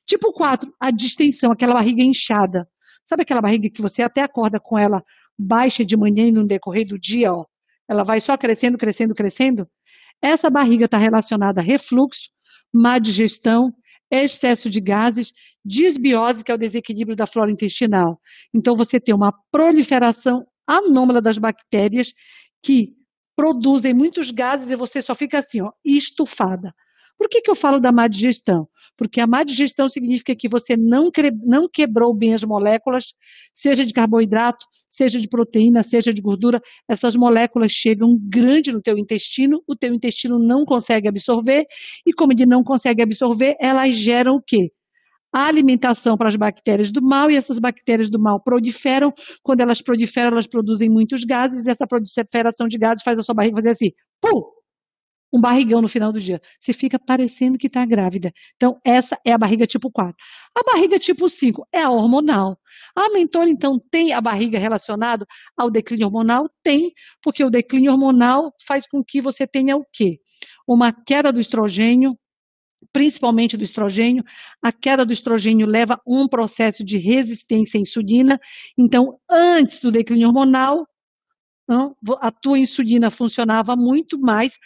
Tipo 4, a distensão, aquela barriga inchada. Sabe aquela barriga que você até acorda com ela baixa de manhã e no decorrer do dia, ó? Ela vai só crescendo, crescendo, crescendo? Essa barriga está relacionada a refluxo, má digestão, excesso de gases, disbiose, que é o desequilíbrio da flora intestinal. Então, você tem uma proliferação anômala das bactérias que produzem muitos gases e você só fica assim, ó, estufada. Por que eu falo da má digestão? Porque a má digestão significa que você não quebrou bem as moléculas, seja de carboidrato, seja de proteína, seja de gordura, essas moléculas chegam grande no teu intestino, o teu intestino não consegue absorver, e como ele não consegue absorver, elas geram o quê? A alimentação para as bactérias do mal, e essas bactérias do mal proliferam. Quando elas proliferam, elas produzem muitos gases, e essa proliferação de gases faz a sua barriga fazer assim, pum, um barrigão no final do dia. Você fica parecendo que está grávida. Então, essa é a barriga tipo 4. A barriga tipo 5 é a hormonal. A mentora, então, tem a barriga relacionada ao declínio hormonal? Tem, porque o declínio hormonal faz com que você tenha o quê? Uma queda do estrogênio, principalmente do estrogênio. A queda do estrogênio leva a um processo de resistência à insulina. Então, antes do declínio hormonal, a tua insulina funcionava muito mais,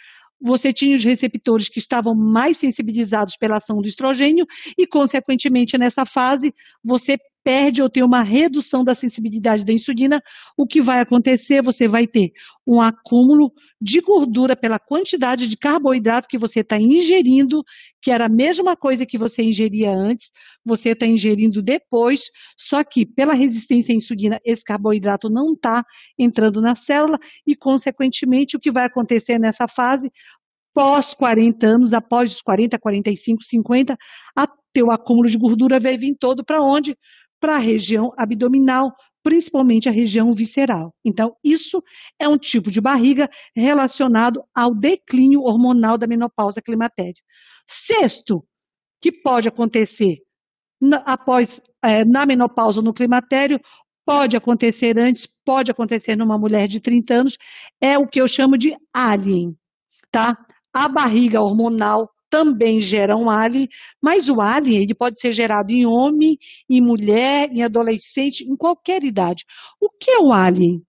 você tinha os receptores que estavam mais sensibilizados pela ação do estrogênio e, consequentemente, nessa fase, você perde ou tem uma redução da sensibilidade da insulina. O que vai acontecer? Você vai ter um acúmulo de gordura pela quantidade de carboidrato que você está ingerindo, que era a mesma coisa que você ingeria antes, você está ingerindo depois, só que pela resistência à insulina, esse carboidrato não está entrando na célula e, consequentemente, o que vai acontecer nessa fase, pós 40 anos, após os 40, 45, 50, teu acúmulo de gordura vai vir todo para onde? Para a região abdominal, principalmente a região visceral. Então, isso é um tipo de barriga relacionado ao declínio hormonal da menopausa climatério. Sexto, que pode acontecer na menopausa ou no climatério, pode acontecer antes, pode acontecer numa mulher de 30 anos, é o que eu chamo de alien, tá? A barriga hormonal também gera um alien, mas o alien ele pode ser gerado em homem, em mulher, em adolescente, em qualquer idade. O que é o alien?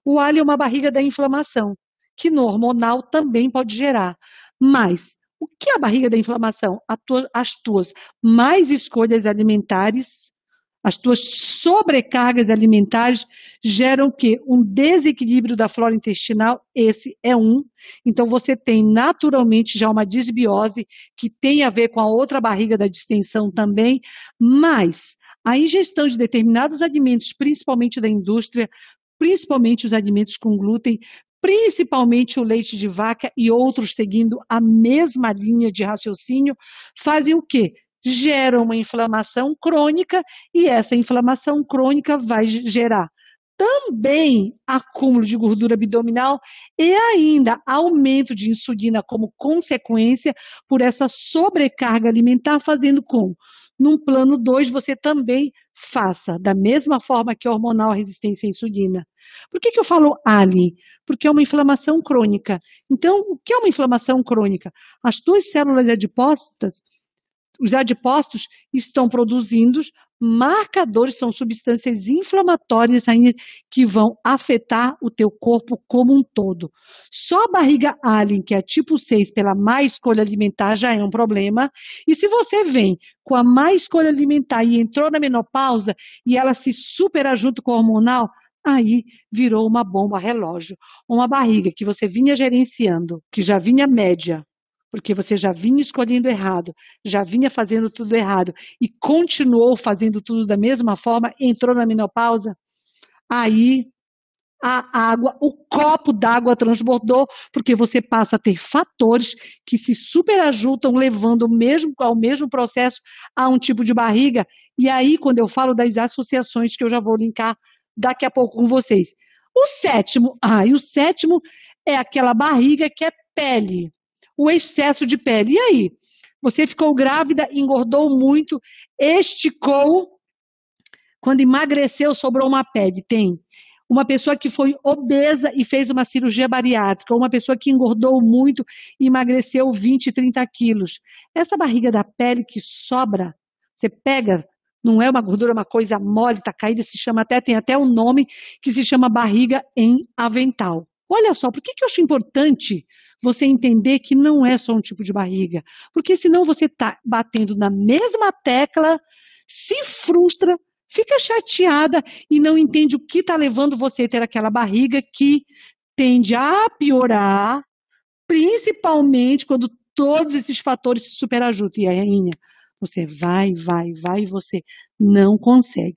O alien é uma barriga da inflamação, que no hormonal também pode gerar. Mas o que é a barriga da inflamação? As tuas mais escolhas alimentares, as tuas sobrecargas alimentares geram o quê? Um desequilíbrio da flora intestinal, esse é um. Então, você tem naturalmente já uma disbiose que tem a ver com a outra barriga da distensão também, mas a ingestão de determinados alimentos, principalmente da indústria, principalmente os alimentos com glúten, principalmente o leite de vaca e outros seguindo a mesma linha de raciocínio, fazem o quê? Geram uma inflamação crônica e essa inflamação crônica vai gerar também acúmulo de gordura abdominal e ainda aumento de insulina como consequência por essa sobrecarga alimentar, fazendo com, num plano 2, você também faça, da mesma forma que a hormonal resistência à insulina. Por que eu falo ALI? Porque é uma inflamação crônica. Então, o que é uma inflamação crônica? As tuas células adipócitas, os adipócitos estão produzindo marcadores, são substâncias inflamatórias que vão afetar o teu corpo como um todo. Só a barriga alien, que é tipo 6, pela má escolha alimentar, já é um problema. E se você vem com a má escolha alimentar e entrou na menopausa e ela se superajuda com o hormonal, aí virou uma bomba relógio. Uma barriga que você vinha gerenciando, que já vinha média, porque você já vinha escolhendo errado, já vinha fazendo tudo errado e continuou fazendo tudo da mesma forma, entrou na menopausa, aí a água, o copo d'água transbordou, porque você passa a ter fatores que se superajudam, levando ao mesmo processo a um tipo de barriga. E aí, quando eu falo das associações, que eu já vou linkar daqui a pouco com vocês. O sétimo é aquela barriga que é pele, o excesso de pele. E aí? Você ficou grávida, engordou muito, esticou, quando emagreceu, sobrou uma pele. Tem uma pessoa que foi obesa e fez uma cirurgia bariátrica, uma pessoa que engordou muito e emagreceu 20, 30 quilos. Essa barriga da pele que sobra, Você pega, não é uma gordura, é uma coisa mole, está caída, tem até um nome que se chama barriga em avental. Olha só, por que que eu acho importante você entender que não é só um tipo de barriga? Porque senão você está batendo na mesma tecla, se frustra, fica chateada e não entende o que está levando você a ter aquela barriga que tende a piorar, principalmente quando todos esses fatores se superajudam. E aí, rainha, você vai, e você não consegue.